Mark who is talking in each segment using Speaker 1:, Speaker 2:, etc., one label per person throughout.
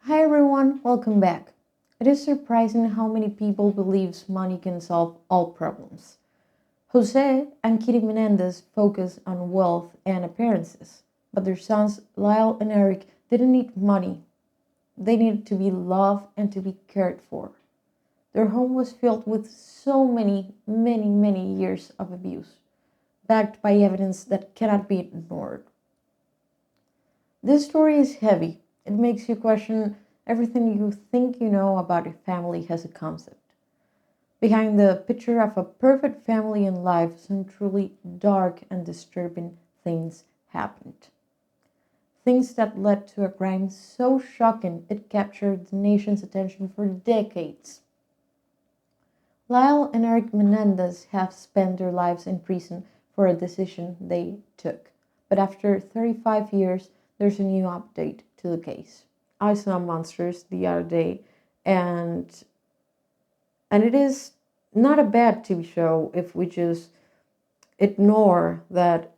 Speaker 1: Hi everyone, welcome back. It is surprising how many people believes money can solve all problems. Jose and Kitty Menendez focus on wealth and appearances, but their sons Lyle and Eric didn't need money. They needed to be loved and to be cared for. Their home was filled with so many years of abuse, backed by evidence that cannot be ignored. This story is heavy. It makes you question everything you think you know about a family as a concept. Behind the picture of a perfect family in life, some truly dark and disturbing things happened. Things that led to a crime so shocking it captured the nation's attention for decades. Lyle and Eric Menendez have spent their lives in prison for a decision they took. But after 35 years, there's a new update to the case. I saw Monsters the other day, and it is not a bad TV show if we just ignore that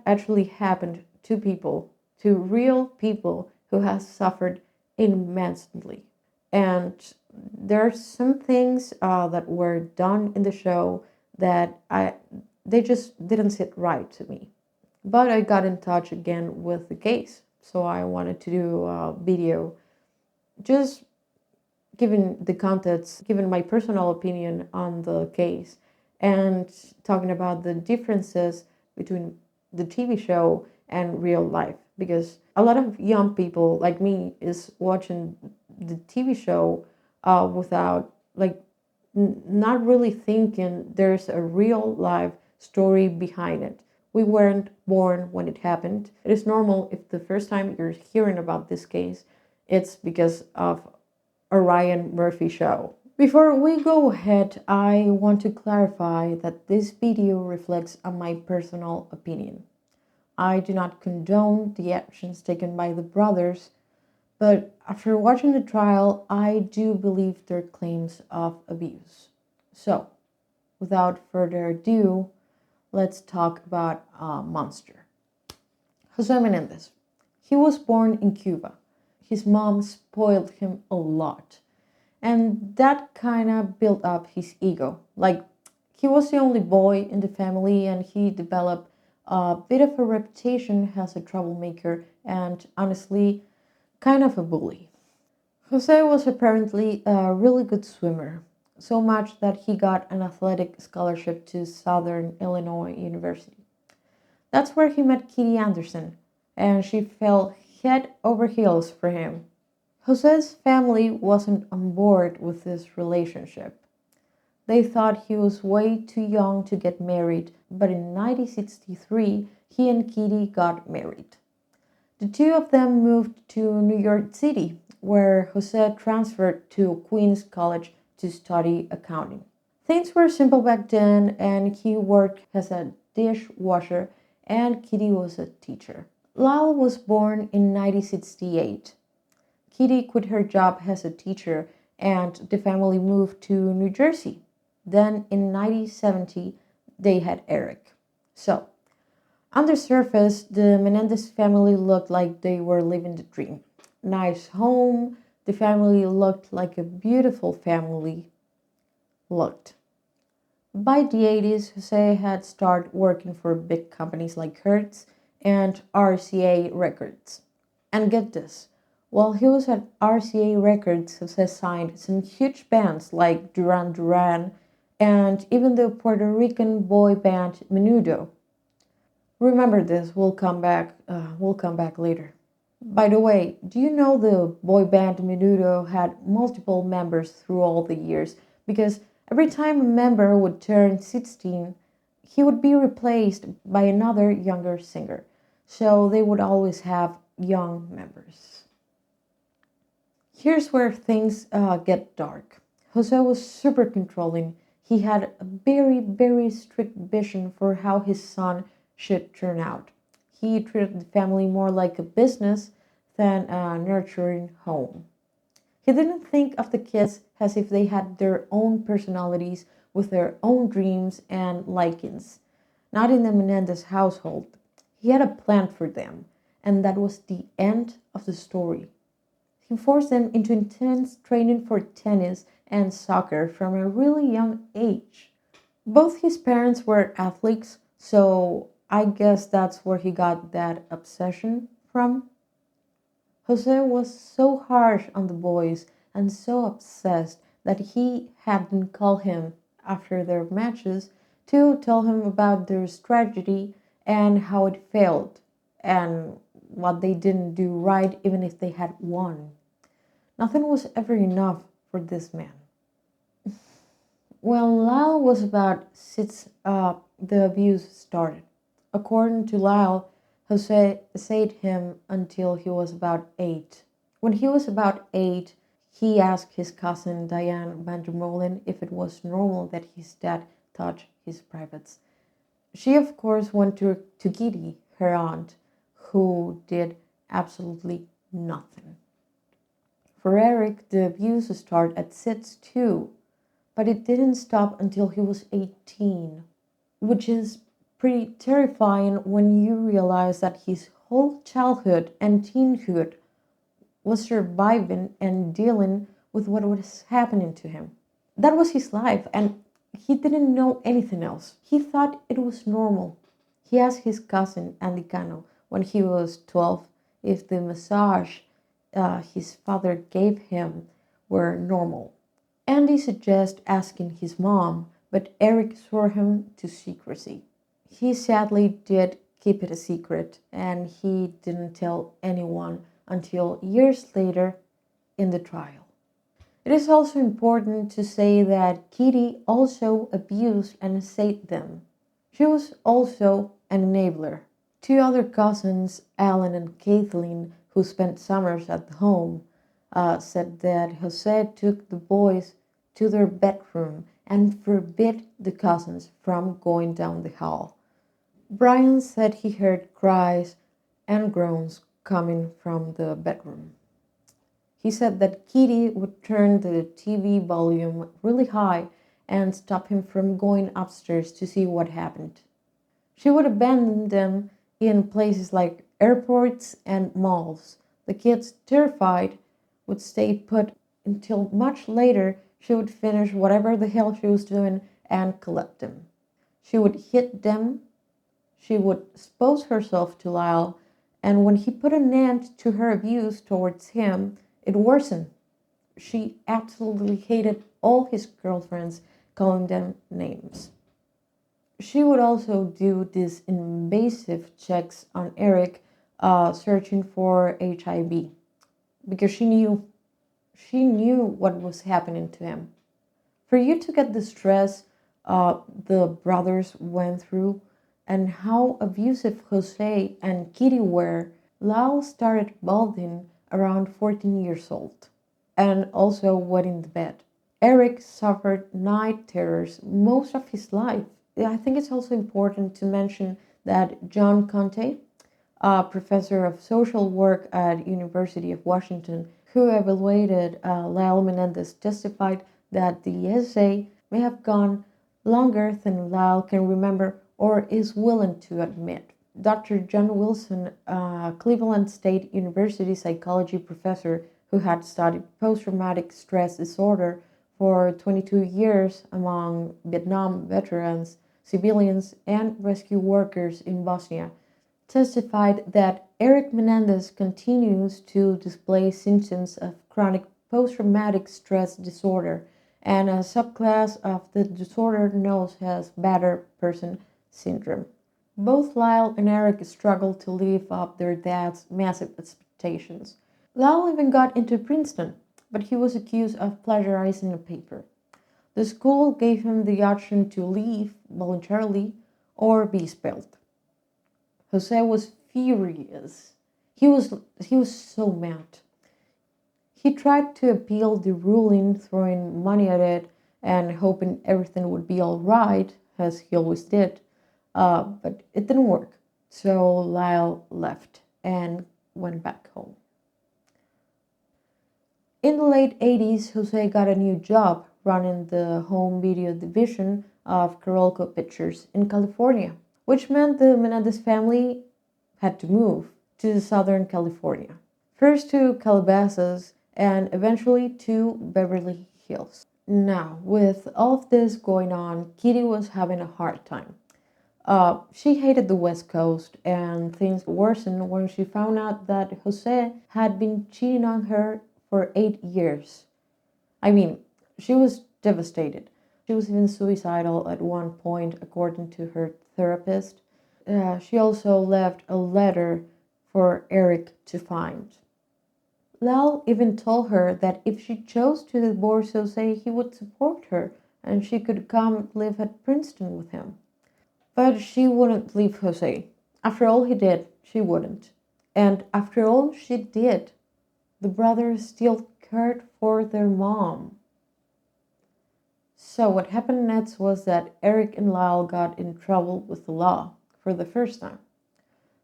Speaker 1: actually happened to people, to real people who have suffered immensely. And there are some things that were done in the show that they just didn't sit right to me. But I got in touch again with the case, so I wanted to do a video just giving the context, giving my personal opinion on the case, and talking about the differences between the TV show and real life. Because a lot of young people like me is watching the TV show without not really thinking there's a real life story behind it. We weren't born when it happened. It is normal if the first time you're hearing about this case, it's because of a Ryan Murphy show. Before we go ahead, I want to clarify that this video reflects on my personal opinion. I do not condone the actions taken by the brothers, but after watching the trial, I do believe their claims of abuse. So, without further ado, let's talk about a monster. Jose Menendez. He was born in Cuba. His mom spoiled him a lot. And that kind of built up his ego. Like, he was the only boy in the family, and he developed a bit of a reputation as a troublemaker and, honestly, kind of a bully. Jose was apparently a really good swimmer, so much that he got an athletic scholarship to Southern Illinois University. That's where he met Kitty Anderson, and she fell head over heels for him. Jose's family wasn't on board with this relationship. They thought he was way too young to get married, but in 1963, he and Kitty got married. The two of them moved to New York City, where Jose transferred to Queens College to study accounting. Things were simple back then, and he worked as a dishwasher, and Kitty was a teacher. Lyle was born in 1968. Kitty quit her job as a teacher, and the family moved to New Jersey. Then in 1970, they had Eric. So, on the surface, the Menendez family looked like they were living the dream. Nice home, the family looked like a beautiful family looked. By the 80s, Jose had started working for big companies like Hertz and RCA Records. And get this, while he was at RCA Records, Jose signed some huge bands like Duran Duran and even the Puerto Rican boy band Menudo. Remember this, we'll come back later. By the way, do you know the boy band Menudo had multiple members through all the years? Because every time a member would turn 16, he would be replaced by another younger singer. So they would always have young members. Here's where things get dark. Jose was super controlling. He had a very strict vision for how his son should turn out. He treated the family more like a business than a nurturing home. He didn't think of the kids as if they had their own personalities with their own dreams and likings. Not in the Menendez household. He had a plan for them, and that was the end of the story. He forced them into intense training for tennis and soccer from a really young age. Both his parents were athletes, so I guess that's where he got that obsession from. Jose was so harsh on the boys and so obsessed that he had them call him after their matches to tell him about their strategy and how it failed and what they didn't do right even if they had won. Nothing was ever enough for this man. When Lyle was about six, the abuse started. According to Lyle, Jose essayed him until he was about 8. When he was about 8, he asked his cousin Diane van der Molen if it was normal that his dad touched his privates. She, of course, went to Kitty, her aunt, who did absolutely nothing. For Eric, the abuse started at 6 too, but it didn't stop until he was 18, which is pretty terrifying when you realize that his whole childhood and teenhood was surviving and dealing with what was happening to him. That was his life, and he didn't know anything else. He thought it was normal. He asked his cousin, Andy Cano, when he was 12, if the massage his father gave him were normal. Andy suggested asking his mom, but Eric swore him to secrecy. He sadly did keep it a secret, and he didn't tell anyone until years later in the trial. It is also important to say that Kitty also abused and essayed them. She was also an enabler. Two other cousins, Alan and Kathleen, who spent summers at the home, said that Jose took the boys to their bedroom and forbid the cousins from going down the hall. Brian said he heard cries and groans coming from the bedroom. He said that Kitty would turn the TV volume really high and stop him from going upstairs to see what happened. She would abandon them in places like airports and malls. The kids, terrified, would stay put until much later she would finish whatever the hell she was doing and collect them. She would hit them. She would expose herself to Lyle, and when he put an end to her abuse towards him, it worsened. She absolutely hated all his girlfriends, calling them names. She would also do these invasive checks on Eric, searching for HIV, because she knew what was happening to him. For you to get the stress the brothers went through and how abusive Jose and Kitty were, Lyle started balding around 14 years old and also wetting the bed. Eric suffered night terrors most of his life. I think it's also important to mention that John Conte, a professor of social work at University of Washington, who evaluated Lyle Menendez, testified that the essay may have gone longer than Lyle can remember or is willing to admit. Dr. John Wilson, a Cleveland State University psychology professor who had studied post-traumatic stress disorder for 22 years among Vietnam veterans, civilians, and rescue workers in Bosnia, testified that Eric Menendez continues to display symptoms of chronic post-traumatic stress disorder, and a subclass of the disorder known as battered person syndrome. Both Lyle and Eric struggled to live up their dad's massive expectations. Lyle even got into Princeton, but he was accused of plagiarizing a paper. The school gave him the option to leave voluntarily or be expelled. Jose was furious. He was so mad. He tried to appeal the ruling, throwing money at it and hoping everything would be all right, as he always did. But it didn't work. So Lyle left and went back home. In the late 80s, Jose got a new job running the home video division of Carolco Pictures in California, which meant the Menendez family had to move to Southern California. First to Calabasas and eventually to Beverly Hills. Now, with all of this going on, Kitty was having a hard time. She hated the West Coast, and things worsened when she found out that Jose had been cheating on her for 8 years. I mean, she was devastated. She was even suicidal at one point, according to her therapist. She also left a letter for Eric to find. Lal even told her that if she chose to divorce Jose, he would support her and she could come live at Princeton with him. But she wouldn't leave Jose. After all he did, she wouldn't. And after all she did, the brothers still cared for their mom. So what happened next was that Eric and Lyle got in trouble with the law for the first time.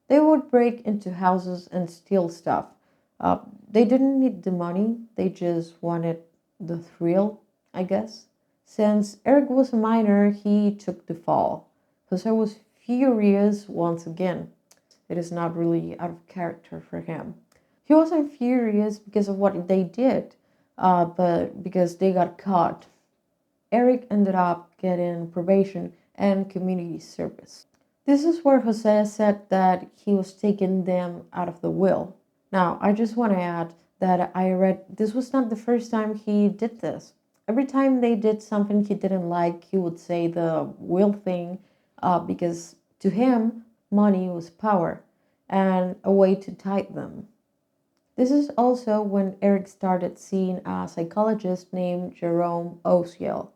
Speaker 1: They would break into houses and steal stuff. Uh, they didn't need the money, they just wanted the thrill, I guess. Since Eric was a minor, he took the fall. Jose was furious once again. It is not really out of character for him. He wasn't furious because of what they did, but because they got caught. Eric ended up getting probation and community service. This is where Jose said that he was taking them out of the will. Now, I just want to add that I read this was not the first time he did this. Every time they did something he didn't like, he would say the will thing because to him, money was power and a way to tie them. This is also when Eric started seeing a psychologist named Jerome Osiel.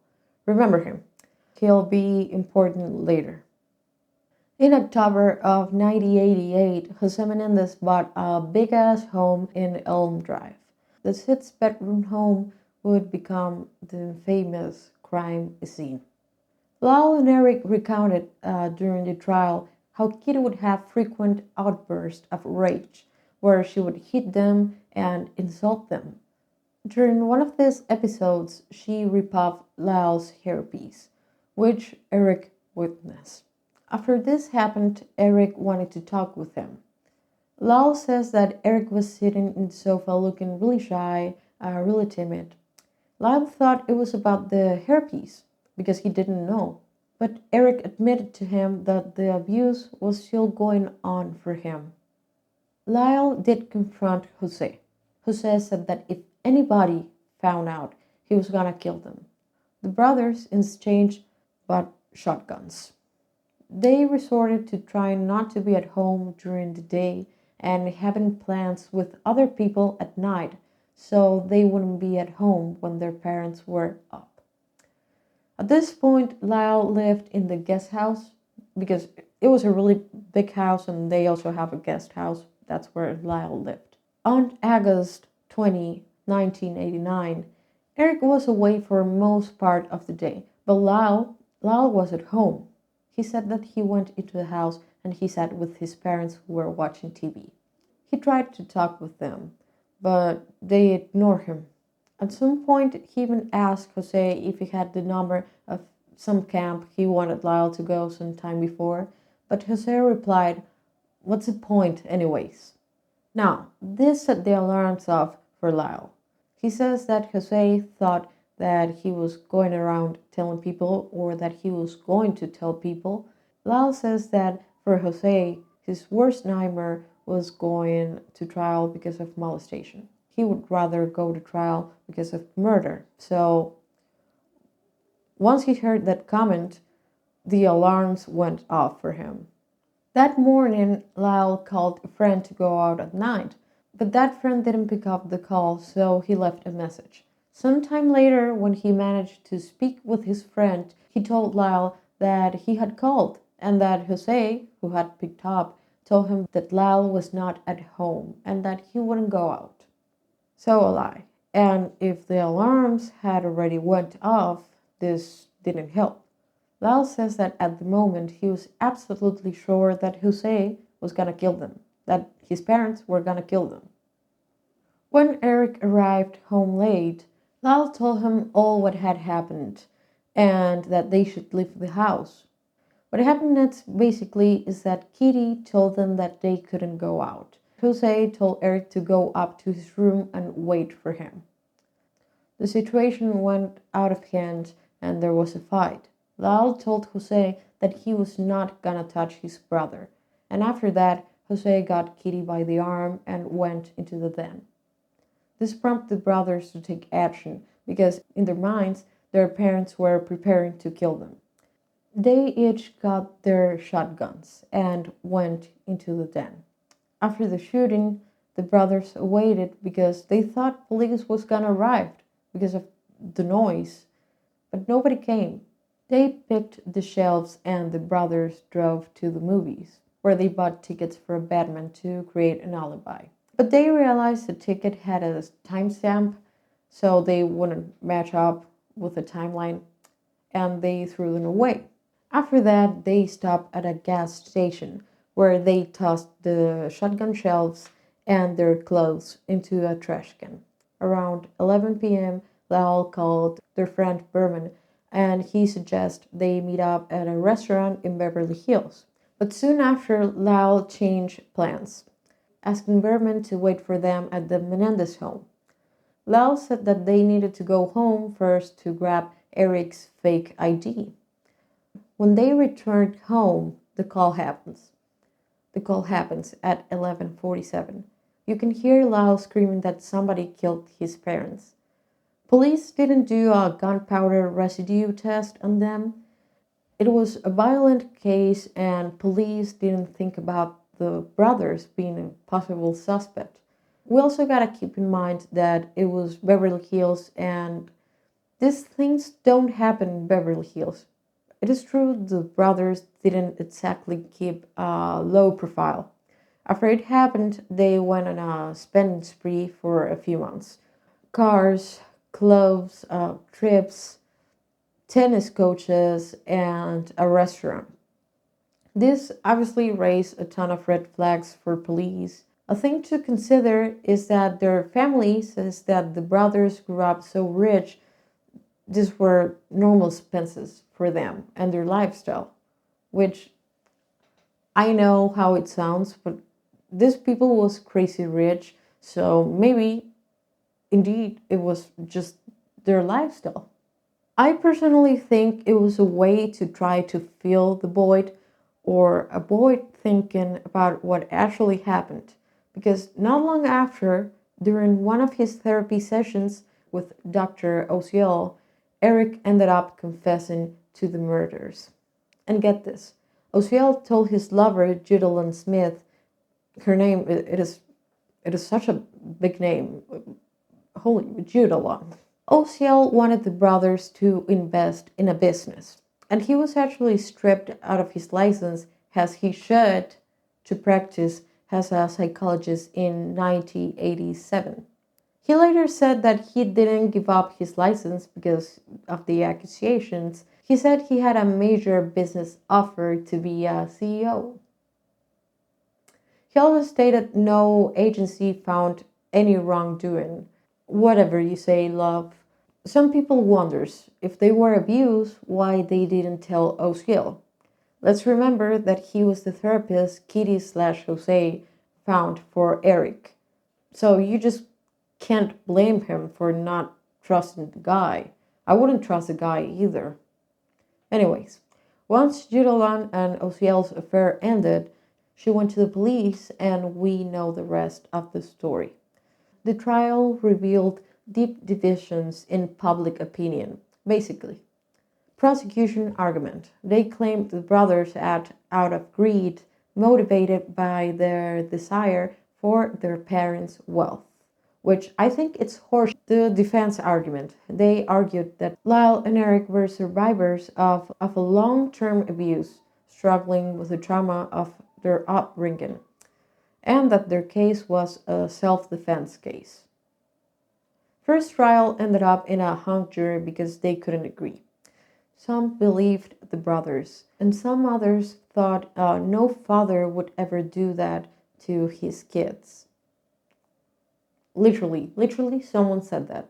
Speaker 1: Remember him. He'll be important later. In October of 1988, Jose Menendez bought a big-ass home in Elm Drive. The six-bedroom home would become the famous crime scene. Lyle and Eric recounted during the trial how Kitty would have frequent outbursts of rage, where she would hit them and insult them. During one of these episodes, she ripped off Lyle's hairpiece, which Eric witnessed. After this happened, Eric wanted to talk with him. Lyle says that Eric was sitting in the sofa looking really shy, really timid. Lyle thought it was about the hairpiece because he didn't know. But Eric admitted to him that the abuse was still going on for him. Lyle did confront Jose. Jose said that if anybody found out, he was gonna kill them. The brothers exchanged but shotguns. They resorted to trying not to be at home during the day and having plans with other people at night so they wouldn't be at home when their parents were up. At this point, Lyle lived in the guest house because it was a really big house and they also have a guest house. That's where Lyle lived. On August 20, 1989, Eric was away for most part of the day, but Lyle was at home. He said that he went into the house and he sat with his parents who were watching TV. He tried to talk with them, but they ignored him. At some point, he even asked Jose if he had the number of some camp he wanted Lyle to go some time before, but Jose replied, "What's the point, anyways?" Now, this set the alarms off for Lyle. He says that Jose thought that he was going around telling people or that he was going to tell people. Lyle says that for Jose, his worst nightmare was going to trial because of molestation. He would rather go to trial because of murder. So once he heard that comment, the alarms went off for him. That morning, Lyle called a friend to go out at night, but that friend didn't pick up the call, so he left a message. Sometime later, when he managed to speak with his friend, he told Lyle that he had called and that Jose, who had picked up, told him that Lyle was not at home and that he wouldn't go out. So a lie. And if the alarms had already went off, this didn't help. Lyle says that at the moment he was absolutely sure that Jose was gonna kill them, that his parents were gonna kill them. When Eric arrived home late, Lyle told him all what had happened and that they should leave the house. What happened next basically is that Kitty told them that they couldn't go out. Jose told Eric to go up to his room and wait for him. The situation went out of hand and there was a fight. Lyle told Jose that he was not gonna touch his brother, and after that, Jose got Kitty by the arm and went into the den. This prompted the brothers to take action because, in their minds, their parents were preparing to kill them. They each got their shotguns and went into the den. After the shooting, the brothers waited because they thought police was gonna arrive because of the noise, but nobody came. They picked the shelves and the brothers drove to the movies, where they bought tickets for Batman to create an alibi. But they realized the ticket had a timestamp, so they wouldn't match up with the timeline, and they threw them away. After that, they stopped at a gas station, where they tossed the shotgun shells and their clothes into a trash can. Around 11 p.m., Lyle called their friend Berman, and he suggested they meet up at a restaurant in Beverly Hills. But soon after, Lyle changed plans, asking Berman to wait for them at the Menendez home. Lyle said that they needed to go home first to grab Eric's fake ID. When they returned home, the call happens. The call happens at 11:47. You can hear Lyle screaming that somebody killed his parents. Police didn't do a gunpowder residue test on them. It was a violent case, and police didn't think about the brothers being a possible suspect. We also gotta keep in mind that it was Beverly Hills, and these things don't happen in Beverly Hills. It is true the brothers didn't exactly keep a low profile. After it happened, they went on a spending spree for a few months. Cars, clothes, trips, tennis coaches, and a restaurant. This obviously raised a ton of red flags for police. A thing to consider is that their family says that the brothers grew up so rich, these were normal expenses for them and their lifestyle, which I know how it sounds, but these people was crazy rich, so maybe indeed it was just their lifestyle. I personally think it was a way to try to fill the void or avoid thinking about what actually happened. Because not long after, during one of his therapy sessions with Dr. Osiel, Eric ended up confessing to the murders. And get this, Osiel told his lover, Judalyn Smith, her name, it is such a big name, holy Judalyn. Osiel wanted the brothers to invest in a business, and he was actually stripped out of his license, as he should, to practice as a psychologist in 1987. He later said that he didn't give up his license because of the accusations. He said he had a major business offer to be a CEO. He also stated no agency found any wrongdoing. Whatever you say, love. Some people wonders if they were abused, why they didn't tell Osiel. Let's remember that he was the therapist Kitty/Jose found for Eric. So you just can't blame him for not trusting the guy. I wouldn't trust the guy either. Anyways, once Judalyn and Osiel's affair ended, she went to the police, and we know the rest of the story. The trial revealed deep divisions in public opinion. Basically, prosecution argument. They claimed the brothers acted out of greed, motivated by their desire for their parents' wealth, which I think it's horse. The defense argument. They argued that Lyle and Eric were survivors of a long-term abuse, struggling with the trauma of their upbringing, and that their case was a self-defense case. First trial ended up in a hung jury because they couldn't agree. Some believed the brothers, and some others thought no father would ever do that to his kids. Literally, someone said that.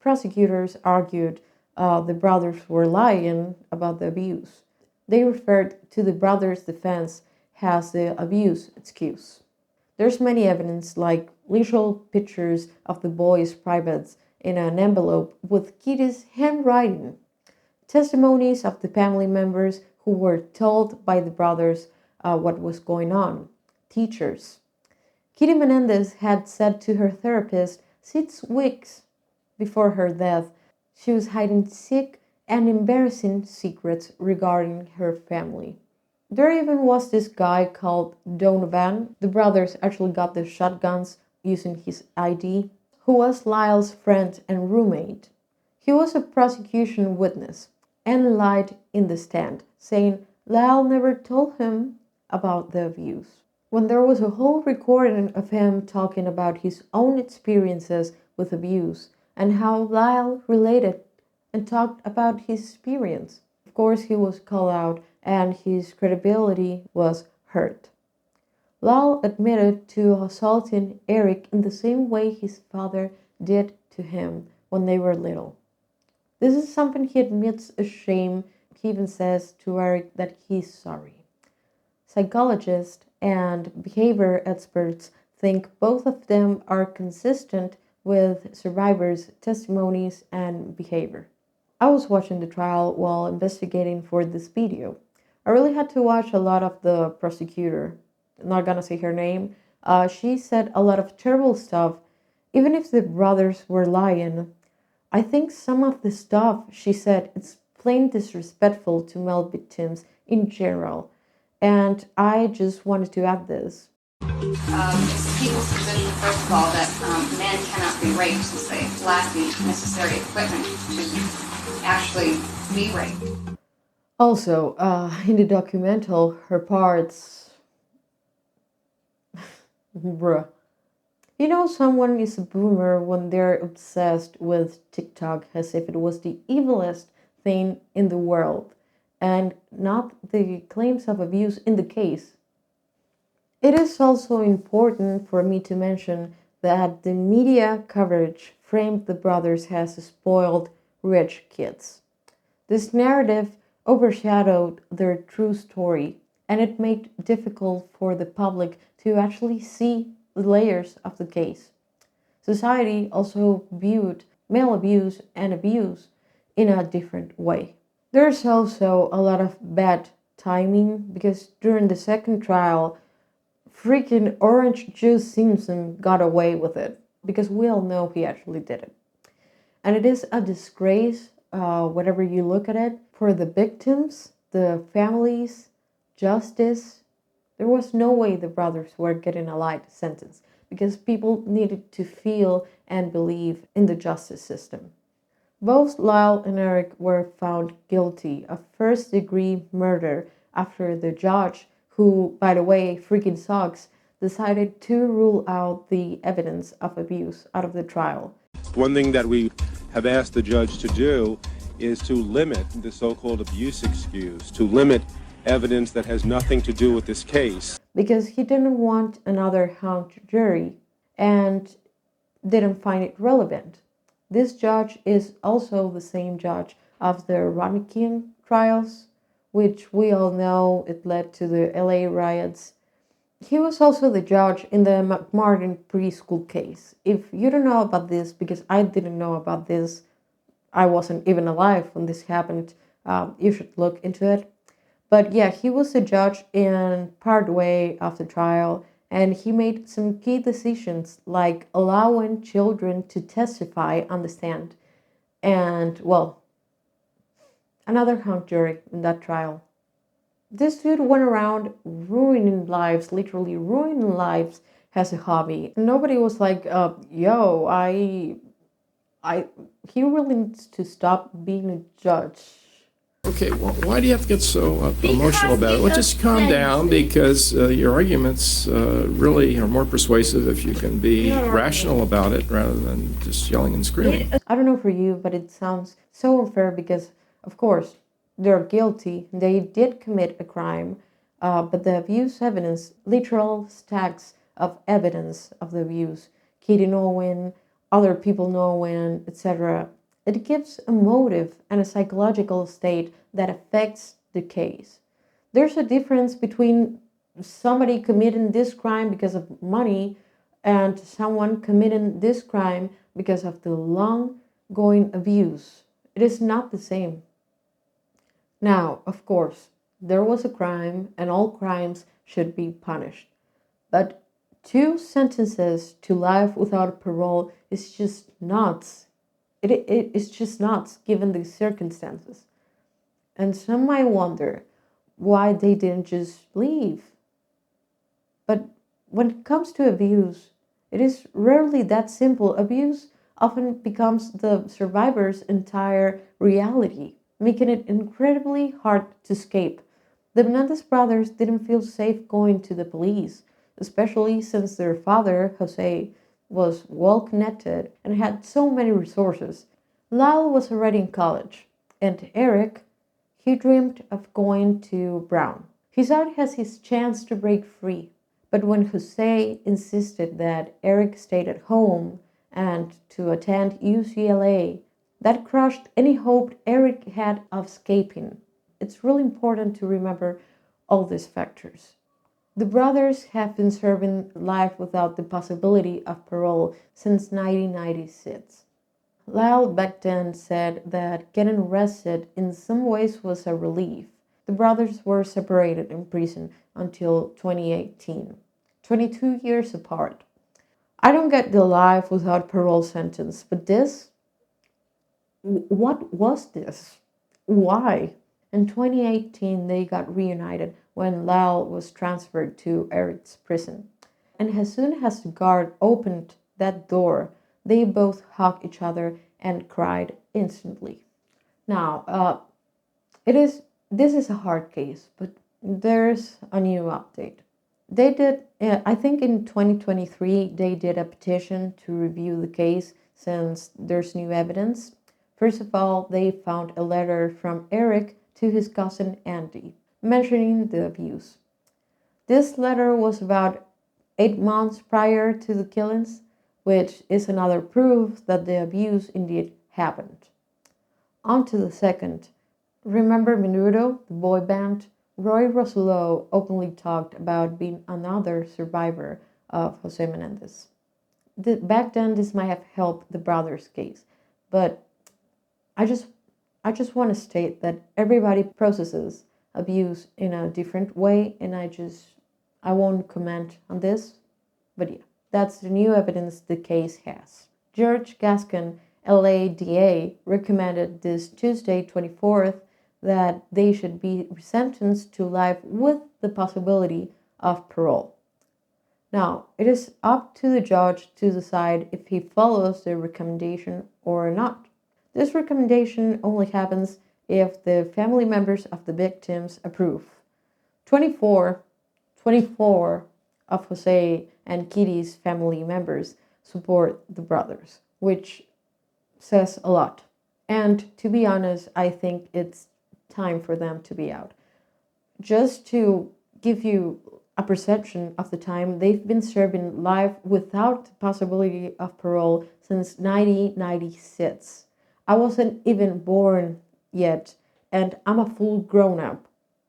Speaker 1: Prosecutors argued the brothers were lying about the abuse. They referred to the brothers' defense as the abuse excuse. There's many evidence like literal pictures of the boys' privates in an envelope with Kitty's handwriting, testimonies of the family members who were told by the brothers what was going on, teachers. Kitty Menendez had said to her therapist 6 weeks before her death she was hiding sick and embarrassing secrets regarding her family. There even was this guy called Donovan. The brothers actually got the shotguns using his ID, who was Lyle's friend and roommate. He was a prosecution witness and lied in the stand, saying Lyle never told him about the abuse. When there was a whole recording of him talking about his own experiences with abuse and how Lyle related and talked about his experience. Of course, he was called out and his credibility was hurt. Lyle admitted to assaulting Eric in the same way his father did to him when they were little. This is something he admits ashamed. He even says to Eric that he's sorry. Psychologists and behavior experts think both of them are consistent with survivors' testimonies and behavior. I was watching the trial while investigating for this video. I really had to watch a lot of the prosecutor. I'm not gonna say her name. She said a lot of terrible stuff. Even if the brothers were lying, I think some of the stuff she said is plain disrespectful to male victims in general. And I just wanted to add this.
Speaker 2: It's people's position, first of all, that men cannot be raped since they lack the necessary equipment to actually be raped.
Speaker 1: Also, in the documental, her parts. Bruh. You know, someone is a boomer when they're obsessed with TikTok as if it was the evilest thing in the world and not the claims of abuse in the case. It is also important for me to mention that the media coverage framed the brothers as spoiled rich kids. This narrative overshadowed their true story, and it made it difficult for the public to actually see the layers of the case. Society also viewed male abuse and abuse in a different way. There's also a lot of bad timing because during the second trial, freaking Orange Juice Simpson got away with it because we all know he actually did it. And it is a disgrace, whatever you look at it, for the victims, the families, justice. There was no way the brothers were getting a light sentence because people needed to feel and believe in the justice system. Both Lyle and Eric were found guilty of first-degree murder after the judge, who, by the way, freaking sucks, decided to rule out the evidence of abuse out of the trial.
Speaker 3: One thing that we have asked the judge to do is to limit the so-called abuse excuse, to limit evidence that has nothing to do with this case.
Speaker 1: Because he didn't want another hung jury and didn't find it relevant. This judge is also the same judge of the Rodney King trials, which we all know it led to the LA riots. He was also the judge in the McMartin preschool case. If you don't know about this, because I didn't know about this, I wasn't even alive when this happened, you should look into it. But yeah, he was the judge in part way of the trial, and he made some key decisions like allowing children to testify on the stand. And, well, another hung jury in that trial. This dude went around ruining lives, literally ruining lives as a hobby. Nobody was like, he really needs to stop being a judge.
Speaker 4: Okay, well, why do you have to get so emotional about it? Well, just calm down because your arguments really are more persuasive if you can be rational about it rather than just yelling and screaming.
Speaker 1: I don't know for you, but it sounds so unfair because, of course, they're guilty. They did commit a crime, but the abuse evidence, literal stacks of evidence of the abuse, Katie knowing, other people knowing, etc. It gives a motive and a psychological state that affects the case. There's a difference between somebody committing this crime because of money and someone committing this crime because of the long going abuse. It is not the same. Now, of course, there was a crime and all crimes should be punished. But 2 sentences to life without parole is just nuts. It's just nuts given the circumstances. And some might wonder why they didn't just leave. But when it comes to abuse, it is rarely that simple. Abuse often becomes the survivor's entire reality, making it incredibly hard to escape. The Menendez brothers didn't feel safe going to the police, especially since their father, Jose, was well connected and had so many resources. Lyle was already in college, and Eric, he dreamed of going to Brown. He saw it as his chance to break free. But when Jose insisted that Eric stayed at home and to attend UCLA, that crushed any hope Eric had of escaping. It's really important to remember all these factors. The brothers have been serving life without the possibility of parole since 1996. Lyle back then said that getting arrested in some ways was a relief. The brothers were separated in prison until 2018, 22 years apart. I don't get the life without parole sentence, but this, what was this? Why? In 2018, they got reunited when Lyle was transferred to Eric's prison. And as soon as the guard opened that door, they both hugged each other and cried instantly. Now, this is a hard case, but there's a new update. They did, I think in 2023, they did a petition to review the case since there's new evidence. First of all, they found a letter from Eric to his cousin Andy, mentioning the abuse. This letter was about 8 months prior to the killings, which is another proof that the abuse indeed happened. On to the second. Remember Menudo, the boy band? Roy Rosello openly talked about being another survivor of Jose Menendez. Back then, this might have helped the brothers' case, but I just want to state that everybody processes abuse in a different way, and I won't comment on this, but yeah, that's the new evidence the case has. George Gascon, LA DA, recommended this Tuesday 24th that they should be sentenced to life with the possibility of parole. Now, it is up to the judge to decide if he follows the recommendation or not. This recommendation only happens if the family members of the victims approve. 24 of Jose and Kitty's family members support the brothers, which says a lot. And to be honest, I think it's time for them to be out. Just to give you a perception of the time, they've been serving life without the possibility of parole since 1996. I wasn't even born yet, and I'm a full grown up.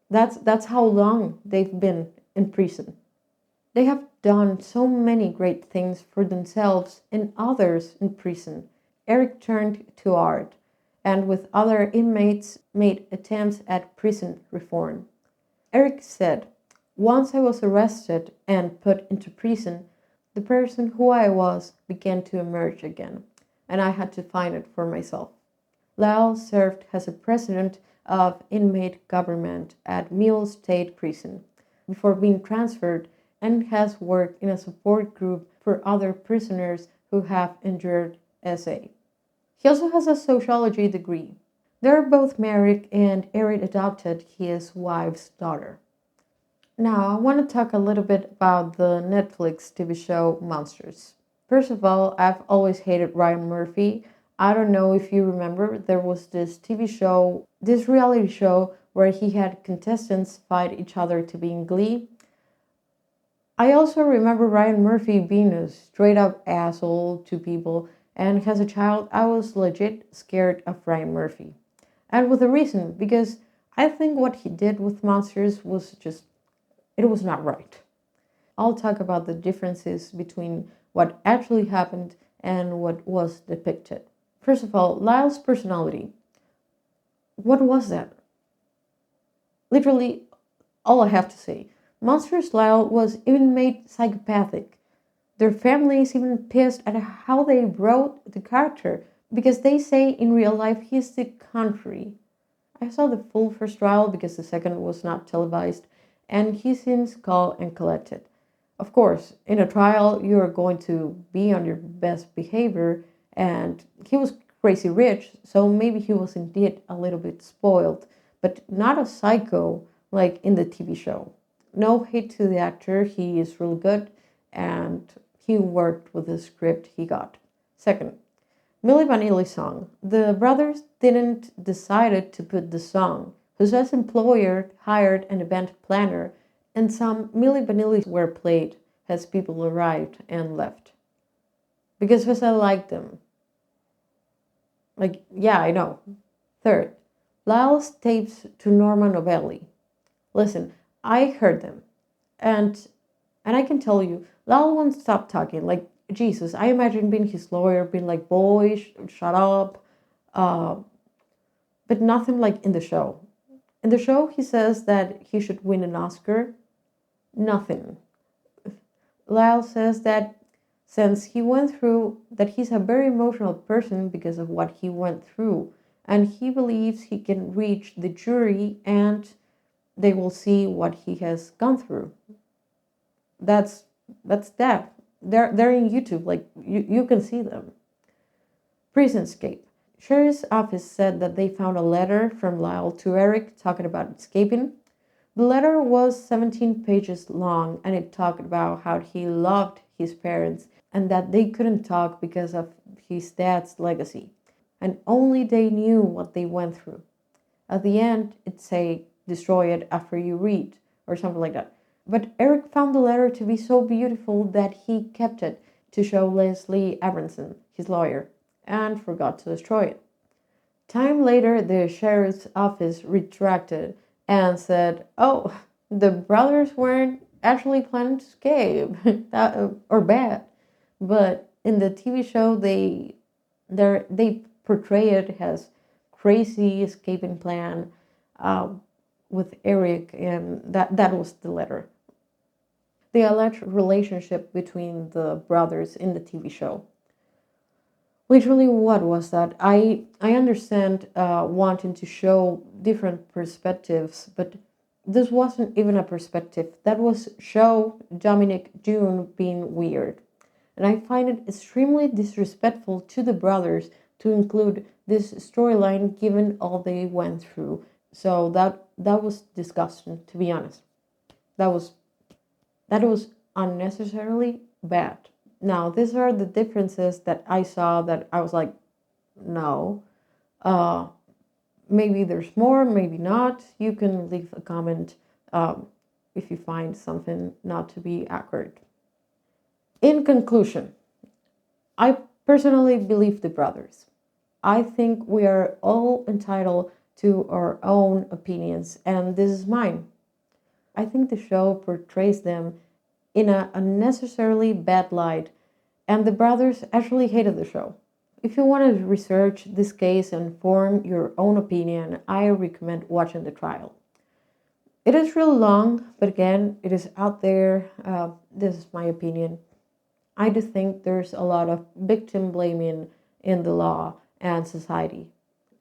Speaker 1: That's how long they've been in prison. They have done so many great things for themselves and others in prison. Eric turned to art, and with other inmates made attempts at prison reform. Eric said, "Once I was arrested and put into prison, the person who I was began to emerge again, and I had to find it for myself." Lyle served as a president of inmate government at Mill State Prison before being transferred, and has worked in a support group for other prisoners who have endured SA. He also has a sociology degree. They're both married, and Eric adopted his wife's daughter. Now, I want to talk a little bit about the Netflix TV show Monsters. First of all, I've always hated Ryan Murphy. I don't know if you remember, there was this TV show, this reality show, where he had contestants fight each other to be in Glee. I also remember Ryan Murphy being a straight up asshole to people, and as a child, I was legit scared of Ryan Murphy. And with a reason, because I think what he did with Monsters was just, it was not right. I'll talk about the differences between what actually happened and what was depicted. First of all, Lyle's personality. What was that? Literally, all I have to say. Monsters Lyle was even made psychopathic. Their family is even pissed at how they wrote the character because they say in real life he's the contrary. I saw the full first trial because the second was not televised, and he seems calm and collected. Of course, in a trial, you are going to be on your best behavior, and he was crazy rich, so maybe he was indeed a little bit spoiled, but not a psycho like in the TV show. No hate to the actor, he is really good, and he worked with the script he got. Second, Milli Vanilli's song. The brothers didn't decide to put the song. Jose's employer hired an event planner, and some Milli Vanillis were played as people arrived and left. Because Jose liked them. Like, yeah, I know. Third, Lyle's tapes to Norma Novelli. Listen, I heard them, and I can tell you, Lyle won't stop talking. Like, Jesus, I imagine being his lawyer, being like, boy, shut up. Uh, but nothing like in the show. In the show, he says that he should win an Oscar. Nothing. Lyle says that since he went through, that he's a very emotional person because of what he went through. And he believes he can reach the jury and they will see what he has gone through. That's that. They're in YouTube, like you can see them. Prison escape. Sheriff's office said that they found a letter from Lyle to Eric talking about escaping. The letter was 17 pages long and it talked about how he loved his parents and that they couldn't talk because of his dad's legacy. And only they knew what they went through. At the end, it say, destroy it after you read, or something like that. But Eric found the letter to be so beautiful that he kept it to show Leslie Abramson, his lawyer, and forgot to destroy it. Time later, the sheriff's office retracted and said, oh, the brothers weren't actually planning to escape, or bad. But in the TV show, they portray it as crazy escaping plan with Eric, and that was the letter. The alleged relationship between the brothers in the TV show. Literally, what was that? I understand wanting to show different perspectives, but this wasn't even a perspective. That was show Dominic June being weird. And I find it extremely disrespectful to the brothers to include this storyline given all they went through. So that was disgusting, to be honest. That was unnecessarily bad. Now, these are the differences that I saw that I was like, no. Maybe there's more, maybe not. You can leave a comment if you find something not to be accurate. In conclusion, I personally believe the brothers. I think we are all entitled to our own opinions, and this is mine. I think the show portrays them in a unnecessarily bad light, and the brothers actually hated the show. If you want to research this case and form your own opinion, I recommend watching the trial. It is really long, but again, it is out there. This is my opinion. I do think there's a lot of victim blaming in the law and society.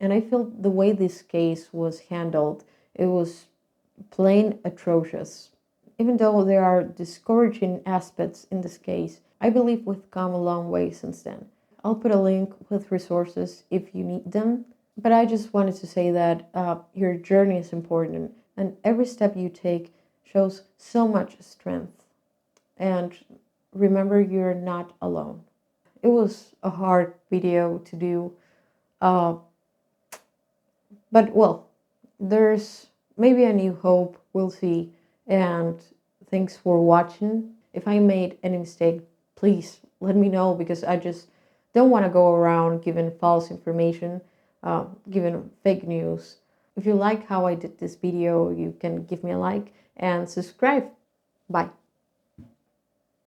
Speaker 1: And I feel the way this case was handled, it was plain atrocious. Even though there are discouraging aspects in this case, I believe we've come a long way since then. I'll put a link with resources if you need them. But I just wanted to say that your journey is important and every step you take shows so much strength. And remember, you're not alone. It was a hard video to do. But well, there's maybe a new hope. We'll see. And thanks for watching. If I made any mistake, please let me know, because I just don't want to go around giving false information, giving fake news. If you like how I did this video, you can give me a like and subscribe. Bye.